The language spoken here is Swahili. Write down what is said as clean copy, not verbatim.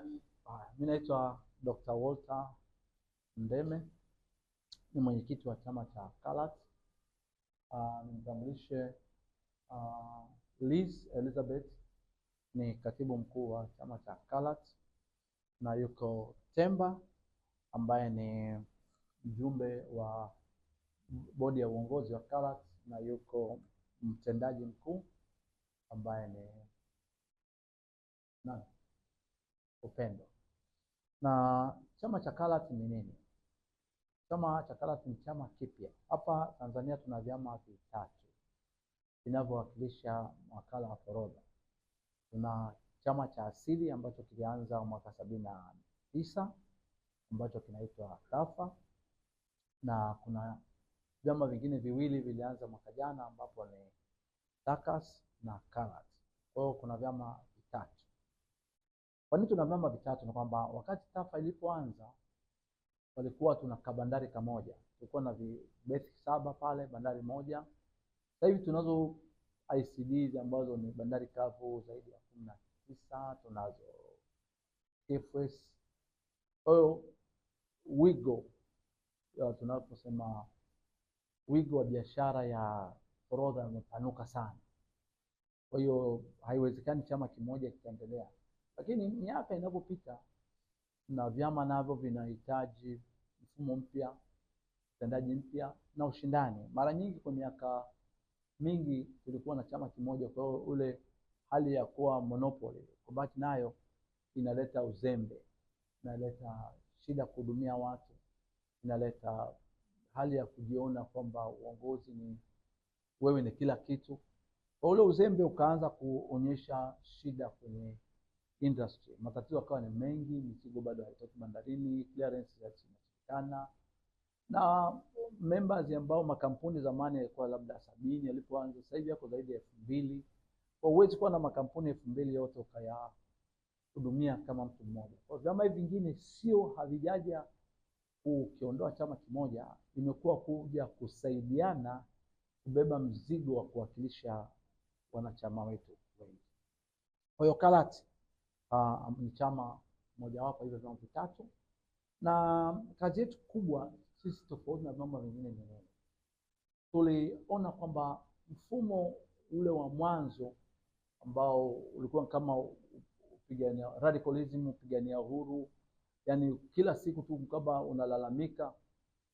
Mimi naitwa Dr. Walter Ndeme, ni mwenyekiti wa chama cha CALAT. Nimtambulishe Liz Elizabeth, ni katibu mkuu wa chama cha CALAT, na yuko Temba ambaye ni mjumbe wa bodi ya uongozi wa CALAT, na yuko mtendaji mkuu ambaye ni Upendo. Na chama cha CALAT ni nini? Chama cha CALAT ni chama kipya. Hapa Tanzania tuna vyama vitatu vinavyowakilisha mawakala wa forodha. Tuna chama cha asili ambacho kilianza mwaka 79 ambacho kinaitwa TAFA, na kuna vyama vingine viwili vilianza mwaka jana ambapo ni TACAS na CALAT. Kwa hiyo kuna vyama vitatu. Kwa nini tuna vyama vitatu? Ni kwamba wakati TAFA ilipoanza walikuwa tuna kabandari kamoja. Tulikuwa na vibeti 7 pale, bandari moja. Sasa hivi tunazo ICDs ambazo ni bandari kavu zaidi ya 19, tunazo KFS. Kwa hiyo wigo, tunaposema wigo wa biashara ya forodha umepanuka sana. Kwa hiyo haiwezekani chama kimoja kitaendelea. Lakini miaka inapopita na vyama navyo vinahitaji mfumo mpya, utendaji mpya na ushindani. Mara nyingi kwa miaka mingi tulikuwa na chama kimoja, kwa hiyo ule hali ya kuwa monopoly kubaki nayo inaleta uzembe, inaleta shida kuhudumia watu, inaleta hali ya kujiona kwamba uongozi ni wewe ni kila kitu. Kwa ule uzembe ukaanza kuonyesha shida kwenye industry. Matatizo yakawa ni mengi, mizigo bado haitoki bandarini, clearance zinapatikana, na members ambao makampuni zamani yalikuwa labda 70 yalipoanza, sasa hivi yako zaidi ya 2000. Kwa huwezi kuwa na makampuni 2000 yote ukayahudumia kama mtu mmoja. Kwa vyama hivi vingine sio havijaja ukiondoa chama kimoja, imekuwa kuja kusaidiana kubeba mzigo wa kuwakilisha wanachama wetu wengi. Kwa hiyo CALAT ni chama mojawapo hivyo vyama vitatu, na kazi yetu kubwa sisi tofauti na vyama vingine ni nini? Tuliona kwamba mfumo ule wa mwanzo ambao ulikuwa kama upigania radicalism, upigania uhuru, yani kila siku tu kama unalalamika